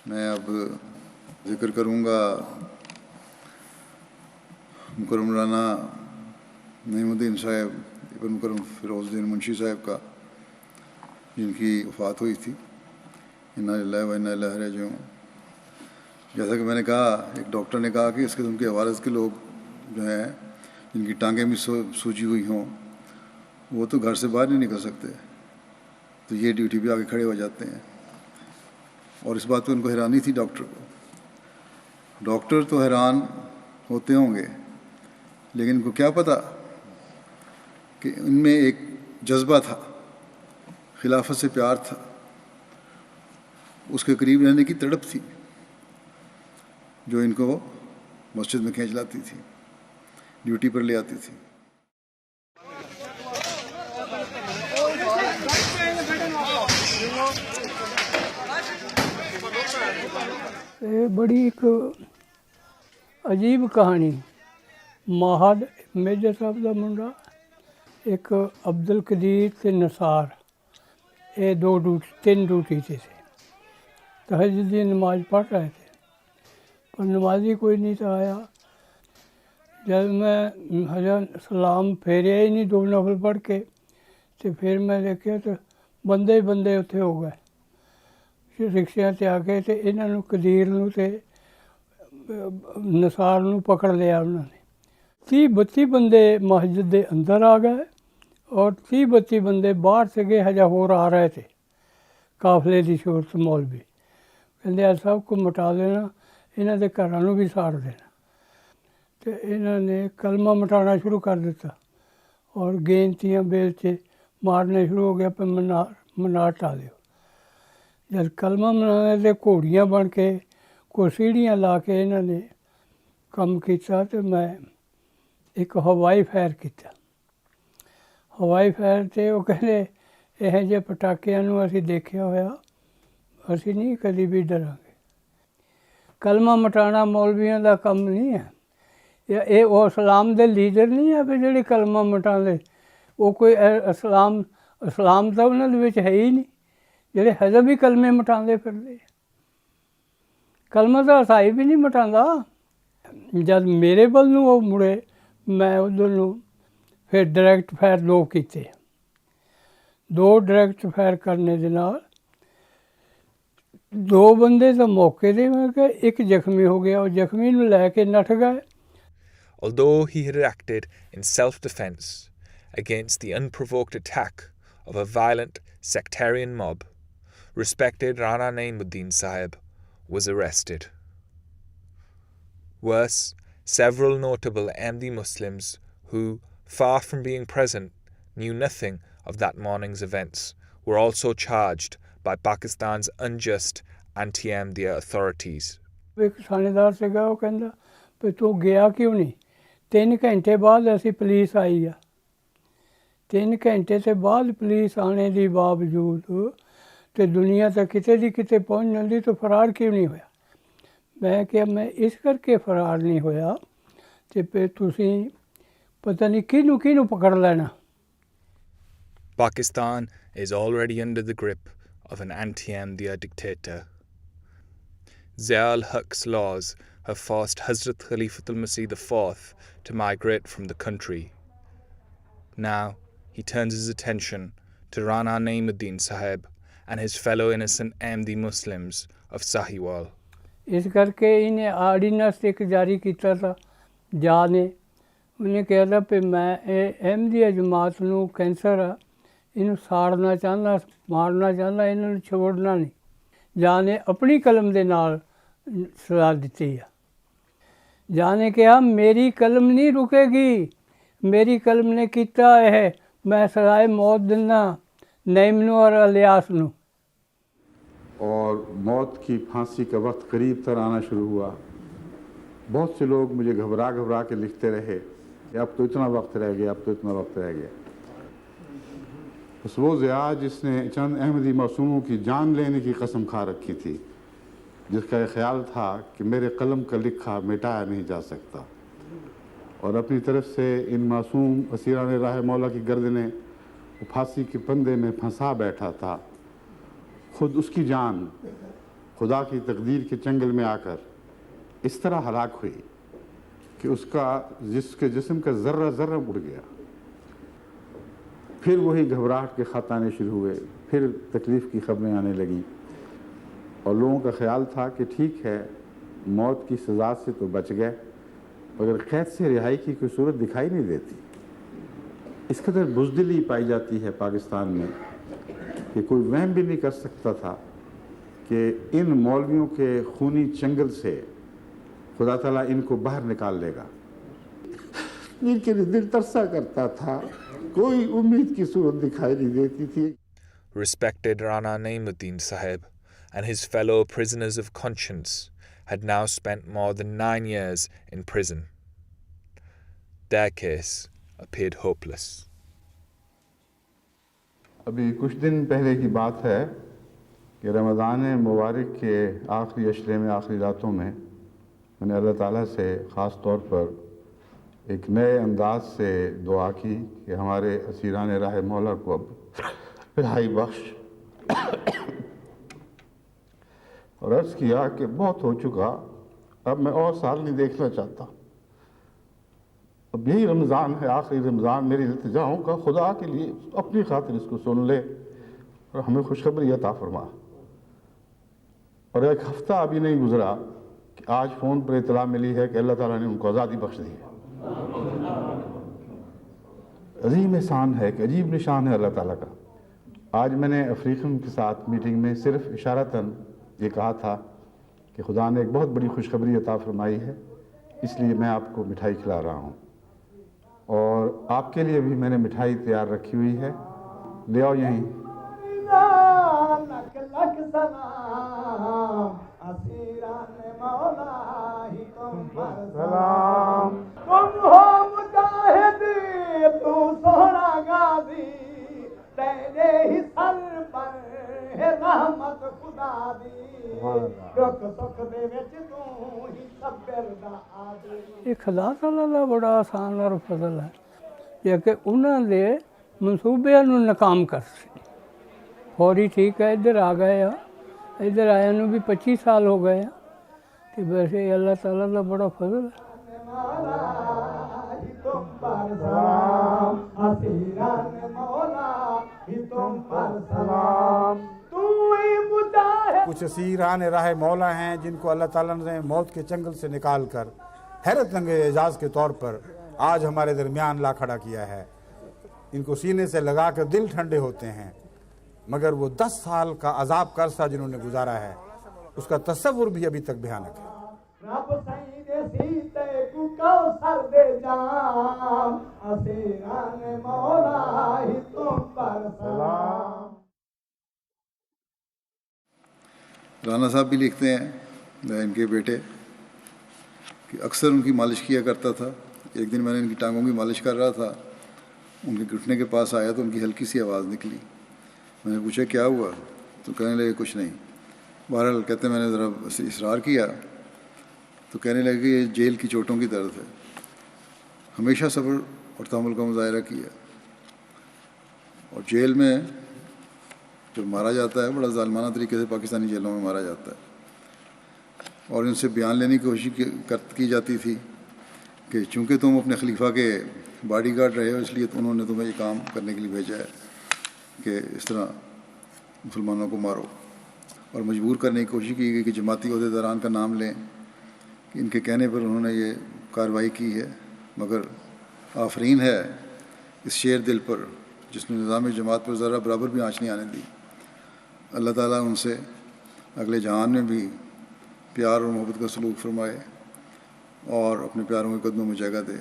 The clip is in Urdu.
میں اب ذکر کروں گا مکرم مولانا نعیم الدین صاحب ابن مکرم فیروز الدین منشی صاحب کا، جن کی وفات ہوئی تھی۔ انا للہ و انا الیہ راجعون۔ جیسا کہ میں نے کہا، ایک ڈاکٹر نے کہا کہ اس قسم کے وائرس کے لوگ جو ہیں جن کی ٹانگیں بھی سوجی ہوئی ہوں وہ تو گھر سے باہر نہیں نکل سکتے، تو یہ ڈیوٹی پہ آ کے کھڑے ہو جاتے ہیں۔ اور اس بات پہ ان کو حیرانی تھی ڈاکٹر کو۔ ڈاکٹر تو حیران ہوتے ہوں گے، لیکن ان کو کیا پتہ کہ ان میں ایک جذبہ تھا، خلافت سے پیار تھا، اس کے قریب رہنے کی تڑپ تھی جو ان کو مسجد میں کھینچ لاتی تھی، ڈیوٹی پر لے آتی تھی۔ یہ بڑی ایک عجیب کہانی۔ ماہد میجر صاحب کا منڈا، ایک عبد القدیر تے نثار، یہ تین ڈیوٹی سے تھے۔ تہجد کی نماز پڑھ رہے تھے پر نمازی کوئی نہیں تھا آیا۔ جب میں حضرت سلام پھیریا ہی نہیں 2 نفل پڑھ کے، تو پھر میں دیکھا تو بندے ہی بندے اتنے ہو گئے رکشیاں تے آ کے، تے انہوں قدیر نو تے نثار نو پکڑ لیا انہوں نے۔ 30-32 بندے مسجد دے اندر آ گئے اور 30-32 بندے باہر سے گئے ہجا ہور آ رہے تھے قافلے دی صورت مولوی۔ کہندے آج سب کو مٹا دینا، انہوں دے گھراں نو بھی ساڑ دینا۔ تو انہوں نے کلمہ مٹانا شروع کر دیتا اور گینتیاں بیلچے مارنے شروع ہو گیا، پہ منار ٹالو۔ جب کلمہ منانے تے گھوڑیاں بن کے کوئی سیڑھیاں لا کے انہوں نے کم کیتا، تو میں ایک ہوائی فائر کیتا۔ ہوائی فائر تے وہ کہندے یہ جے پٹاکیاں نو اسی دیکھیا ہویا، اسی نہیں کدی بھی ڈراں گے۔ کلمہ مٹانا مولویاں دا کم نہیں ہے، یہ وہ اسلام دے لیڈر نہیں ہے بھی جڑے کلمہ مٹاندے۔ وہ کوئی اسلام تو انہاں دے وچ ہے ہی نہیں، جڑے حزب ہی کلمے مٹاندے پھردے۔ کلمہ تو عیسائی بھی نہیں مٹاندا۔ جد میرے بل نو وہ مڑے، میں ادھر نو پھر ڈائریکٹ فائر 2 کیتے۔ 2 ڈائریکٹ فائر کرنے دے نال 2 بندے تو موقع دے میں کہ ایک زخمی ہو گیا، اور زخمی نو لے کے نٹھ گئے۔ Although he had acted in self-defense against the unprovoked attack of a violent sectarian mob, respected Rana Naimuddin Sahib was arrested. Worse, several notable Ahmadi Muslims who, far from being present, knew nothing of that morning's events, were also charged by Pakistan's unjust anti-Ahmadiyya authorities. ایک تھاਣੇਦਾਰ ਸੀਗਾ, ਉਹ ਕਹਿੰਦਾ ਵੀ ਤੂੰ ਗਿਆ ਕਿਉਂ ਨਹੀਂ? 3 ਘੰਟੇ ਬਾਅਦ ਅਸੀਂ ਪੁਲਿਸ ਆਈ ਆ। 3 ਘੰਟੇ ਤੋਂ ਬਾਅਦ ਪੁਲਿਸ ਆਣੇ ਦੇ ਬਾਵਜੂਦ ਤੇ ਦੁਨੀਆ ਤਾਂ ਕਿਤੇ ਦੀ ਕਿਤੇ ਪਹੁੰਚ ਜਾਂਦੀ, ਤਾਂ ਫਰਾਰ ਕਿਉਂ ਨਹੀਂ ਹੋਇਆ? ਮੈਂ ਕਿਹਾ ਮੈਂ ਇਸ ਕਰਕੇ ਫਰਾਰ ਨਹੀਂ ਹੋਇਆ ਤੇ ਫਿਰ ਤੁਸੀਂ ਪਤਾ ਨਹੀਂ ਕਿਹਨੂੰ ਪਕੜ ਲੈਣਾ। Pakistan is already under the grip of an anti-Ahmadiyya dictator. Zia-ul-Haq's laws have forced Hazrat Khalifatul Masih IV to migrate from the country. Now he turns his attention to Rana Naimuddin Sahib and his fellow innocent Ahmadi Muslims of Sahiwal. ਇਸ ਕਰਕੇ ਇਹਨੇ ਆਰਡੀਨੈਂਸ ਇੱਕ ਜਾਰੀ ਕੀਤਾ ਤਾ ਜਾ ਨੇ। ਉਹਨੇ ਕਿਹਾ ਤਾ ਵੀ ਮੈਂ ਇਹ ਅਹਿਮਦੀਆ ਜਮਾਤ ਨੂੰ ਕੈਂਸਰ ਆ, ਇਹਨੂੰ ਸਾੜਨਾ ਚਾਹੁੰਦਾ, ਮਾਰਨਾ ਚਾਹੁੰਦਾ, ਇਹਨਾਂ ਨੂੰ ਛੋੜਨਾ ਨਹੀਂ। ਜਾ ਨੇ ਆਪਣੀ ਕਲਮ ਦੇ ਨਾਲ ਸਲਾਹ ਦਿੱਤੀ ਆ। ਜਾ ਨੇ ਕਿਹਾ ਮੇਰੀ ਕਲਮ ਨਹੀਂ ਰੁਕੇਗੀ, ਮੇਰੀ ਕਲਮ ਨੇ ਕੀਤਾ ਇਹ, ਮੈਂ ਸਜ਼ਾਏ ਮੌਤ ਦਿੰਦਾ ਨਈਮ ਨੂੰ اور الیاس ਨੂੰ۔ اور موت کی پھانسی کا وقت قریب تر آنا شروع ہوا۔ بہت سے لوگ مجھے گھبرا کے لکھتے رہے کہ اب تو اتنا وقت رہ گیا، اب تو اتنا وقت رہ گیا۔ بس وہ ضیاء جس نے چند احمدی معصوموں کی جان لینے کی قسم کھا رکھی تھی، جس کا یہ خیال تھا کہ میرے قلم کا لکھا مٹایا نہیں جا سکتا، اور اپنی طرف سے ان معصوم اسیران راہ مولا کی گردنیں وہ پھانسی کے پندے میں پھنسا بیٹھا تھا، خود اس کی جان خدا کی تقدیر کے چنگل میں آ کر اس طرح ہلاک ہوئی کہ اس کے جسم کا ذرہ ذرہ اڑ گیا. پھر وہی گھبراہٹ کے خط آنے شروع ہوئے، پھر تکلیف کی خبریں آنے لگیں، اور لوگوں کا خیال تھا کہ ٹھیک ہے موت کی سزا سے تو بچ گئے، مگر قید سے رہائی کی کوئی صورت دکھائی نہیں دیتی. اس قدر بزدلی پائی جاتی ہے پاکستان میں کہ کوئی وہم بھی نہیں کر سکتا تھا کہ ان مولویوں کے خونی چنگل سے خدا تعالیٰ ان کو باہر نکال لے گا. جن کے دل ترسا کرتا تھا، کوئی امید کی صورت دکھائی نہیں دیتی تھی. Respected Rana Naimuddin Sahib and his fellow prisoners of conscience had now spent more than 9 years in prison. Their case appeared hopeless. ابھی کچھ دن پہلے کی بات ہے کہ رمضان مبارک کے آخری عشرے میں، آخری راتوں میں نے اللہ تعالیٰ سے خاص طور پر ایک نئے انداز سے دعا کی کہ ہمارے اسیران راہ مولا کو اب رہائی بخش، اور عرض کیا کہ بہت ہو چکا، اب میں اور سال نہیں دیکھنا چاہتا. اب یہی رمضان ہے، آخری رمضان، میری التجا ہوں کا خدا کے لیے اپنی خاطر اس کو سن لے اور ہمیں خوشخبری عطا فرما. اور ایک ہفتہ ابھی نہیں گزرا کہ آج فون پر اطلاع ملی ہے کہ اللہ تعالیٰ نے ان کو آزادی بخش دی ہے. عظیم احسان ہے، کہ عجیب نشان ہے اللہ تعالیٰ کا. آج میں نے افریقن کے ساتھ میٹنگ میں صرف اشارتاً یہ کہا تھا کہ خدا نے ایک بہت بڑی خوشخبری عطا فرمائی ہے، اس لیے میں آپ کو مٹھائی کھلا رہا ہوں، اور آپ کے لیے بھی میں نے مٹھائی تیار رکھی ہوئی ہے، لے آؤ یہیں. یہ خدا تعالیٰ کا بڑا آسان اور فضل ہے کہ انہوں نے منصوبے نو ناکام کر سی. فوری ٹھیک ہے، ادھر آ گئے، ادھر آیا نو بھی 25 سال ہو گئے، تو ویسے اللہ تعالیٰ کا بڑا فضل ہے. کچھ اسیران راہ مولا ہیں جن کو اللہ تعالیٰ نے موت کے چنگل سے نکال کر حیرت انگیز اعزاز کے طور پر آج ہمارے درمیان لا کھڑا کیا ہے. ان کو سینے سے لگا کر دل ٹھنڈے ہوتے ہیں، مگر وہ 10 سال کا عذاب کا عرصہ جنہوں نے گزارا ہے اس کا تصور بھی ابھی تک بھیانک ہے. رانا صاحب بھی لکھتے ہیں، ان کے بیٹے، کہ اکثر ان کی مالش کیا کرتا تھا. ایک دن میں نے ان کی ٹانگوں کی مالش کر رہا تھا، ان کے گھٹنے کے پاس آیا تو ان کی ہلکی سی آواز نکلی. میں نے پوچھا کیا ہوا، تو کہنے لگے کچھ نہیں. بہرحال کہتے میں نے ذرا اصرار کیا تو کہنے لگے کہ یہ جیل کی چوٹوں کی درد ہے. ہمیشہ صبر اور تحمل کا مظاہرہ کیا، اور جیل میں جب مارا جاتا ہے بڑا ظالمانہ طریقے سے پاکستانی جیلوں میں مارا جاتا ہے، اور ان سے بیان لینے کی کوشش کی جاتی تھی کہ چونکہ تم اپنے خلیفہ کے باڈی گارڈ رہے ہو اس لیے انہوں نے تمہیں یہ کام کرنے کے لیے بھیجا ہے کہ اس طرح مسلمانوں کو مارو، اور مجبور کرنے کی کوشش کی گئی کہ جماعتی عہدیداران کا نام لیں. ان کے کہنے پر انہوں نے یہ کارروائی کی ہے، مگر آفرین ہے اس شیر دل پر جس نے نظام جماعت پر ذرا برابر بھی آنچ نہیں آنے دی. اللہ تعالیٰ ان سے اگلے جہان میں بھی پیار اور محبت کا سلوک فرمائے اور اپنے پیاروں کے قدموں میں جگہ دے.